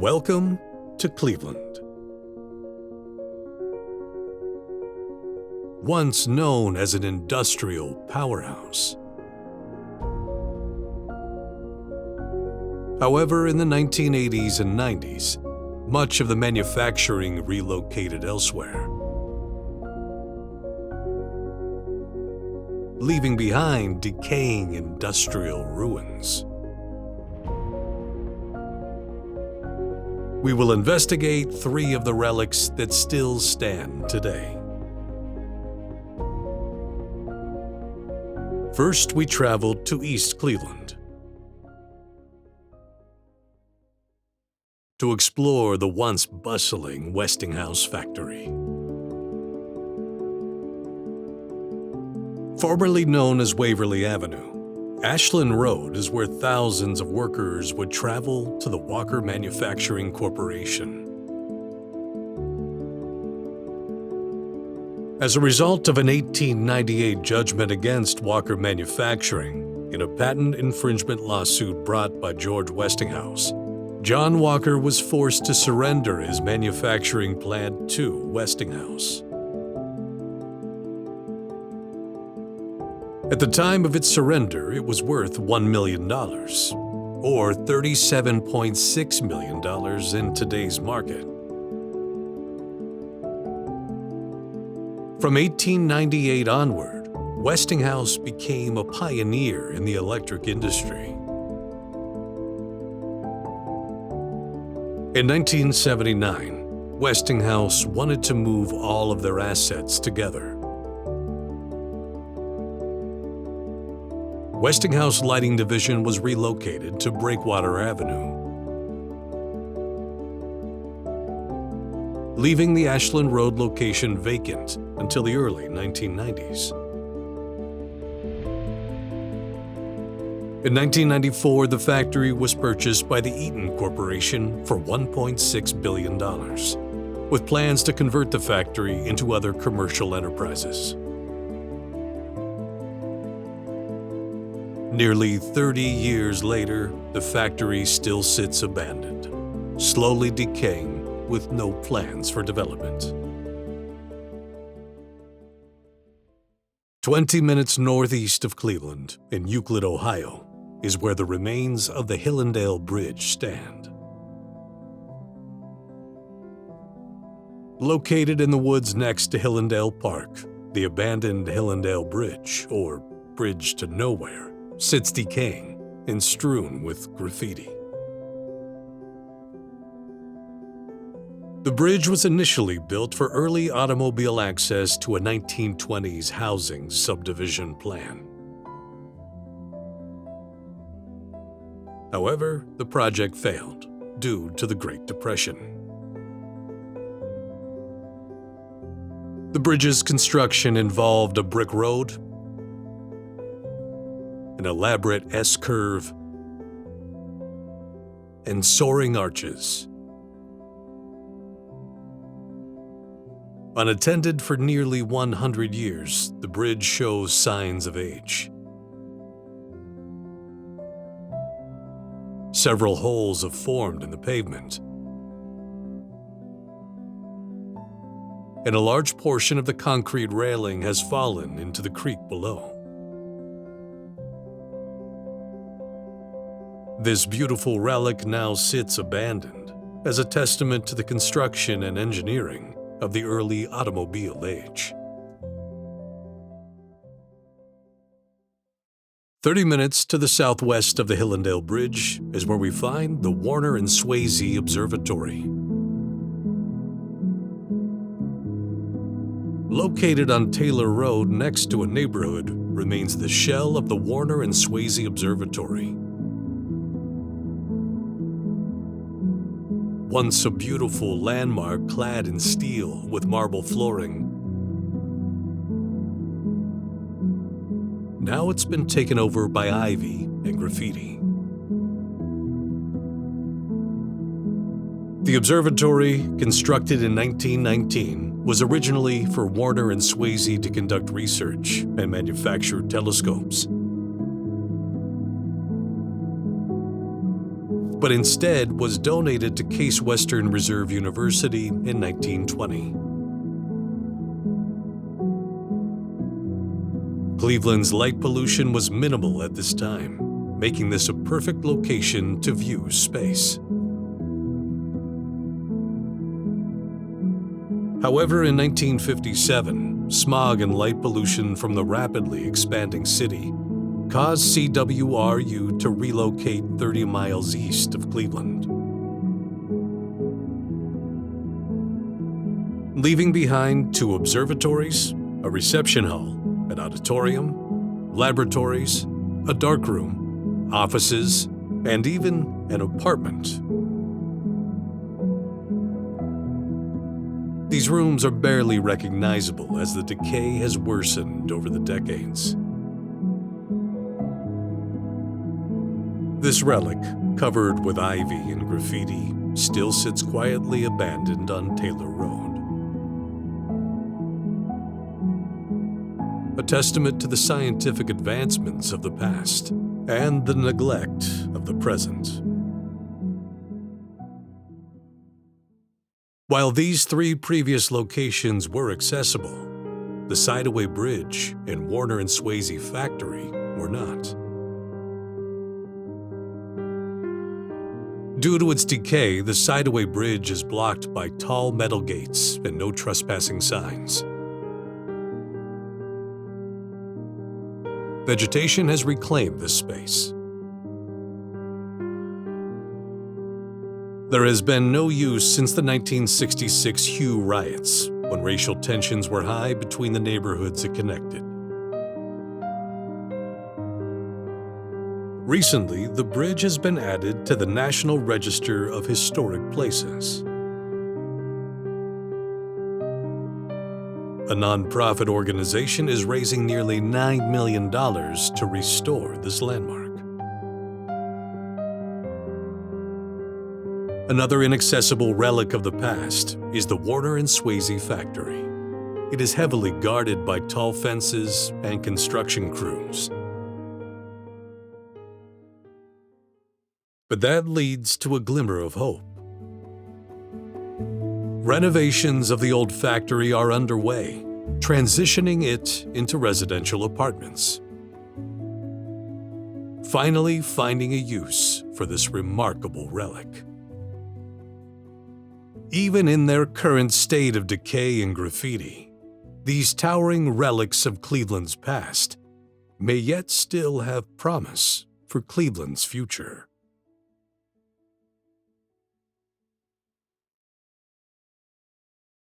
Welcome to Cleveland. Once known as an industrial powerhouse. However, in the 1980s and 90s, much of the manufacturing relocated elsewhere, leaving behind decaying industrial ruins. We will investigate 3 of the relics that still stand today. First, we traveled to East Cleveland to explore the once bustling Westinghouse Factory. Formerly known as Waverly Avenue, Ashland Road is where thousands of workers would travel to the Walker Manufacturing Corporation. As a result of an 1898 judgment against Walker Manufacturing in a patent infringement lawsuit brought by George Westinghouse, John Walker was forced to surrender his manufacturing plant to Westinghouse. At the time of its surrender, it was worth $1 million, or $37.6 million in today's market. From 1898 onward, Westinghouse became a pioneer in the electric industry. In 1979, Westinghouse wanted to move all of their assets together. Westinghouse Lighting Division was relocated to Breakwater Avenue, leaving the Ashland Road location vacant until the early 1990s. In 1994, the factory was purchased by the Eaton Corporation for $1.6 billion, with plans to convert the factory into other commercial enterprises. Nearly 30 years later, the factory still sits abandoned, slowly decaying with no plans for development. 20 minutes northeast of Cleveland, in Euclid, Ohio, is where the remains of the Hillandale Bridge stand. Located in the woods next to Hillandale Park, the abandoned Hillandale Bridge, or Bridge to Nowhere, sits decaying and strewn with graffiti. The bridge was initially built for early automobile access to a 1920s housing subdivision plan. However, the project failed due to the Great Depression. The bridge's construction involved a brick road, an elaborate S-curve, and soaring arches. Unattended for nearly 100 years, the bridge shows signs of age. Several holes have formed in the pavement, and a large portion of the concrete railing has fallen into the creek below. This beautiful relic now sits abandoned as a testament to the construction and engineering of the early automobile age. 30 minutes to the southwest of the Hillandale Bridge is where we find the Warner and Swasey Observatory. Located on Taylor Road next to a neighborhood remains the shell of the Warner and Swasey Observatory. Once a beautiful landmark clad in steel with marble flooring, now it's been taken over by ivy and graffiti. The observatory, constructed in 1919, was originally for Warner and Swasey to conduct research and manufacture telescopes. but instead was donated to Case Western Reserve University in 1920. Cleveland's light pollution was minimal at this time, making this a perfect location to view space. However, in 1957, smog and light pollution from the rapidly expanding city caused CWRU to relocate 30 miles east of Cleveland, leaving behind 2 observatories, a reception hall, an auditorium, laboratories, a darkroom, offices, and even an apartment. These rooms are barely recognizable as the decay has worsened over the decades. This relic, covered with ivy and graffiti, still sits quietly abandoned on Taylor Road. A testament to the scientific advancements of the past and the neglect of the present. While these 3 previous locations were accessible, the Sidaway Bridge and Warner and Swasey Factory were not. Due to its decay, the Sidaway Bridge is blocked by tall metal gates and no trespassing signs. Vegetation has reclaimed this space. There has been no use since the 1966 Hue riots, when racial tensions were high between the neighborhoods it connected. Recently, the bridge has been added to the National Register of Historic Places. A nonprofit organization is raising nearly $9 million to restore this landmark. Another inaccessible relic of the past is the Warner and Swasey Factory. It is heavily guarded by tall fences and construction crews. But that leads to a glimmer of hope. Renovations of the old factory are underway, transitioning it into residential apartments. Finally finding a use for this remarkable relic. Even in their current state of decay and graffiti, these towering relics of Cleveland's past may yet still have promise for Cleveland's future.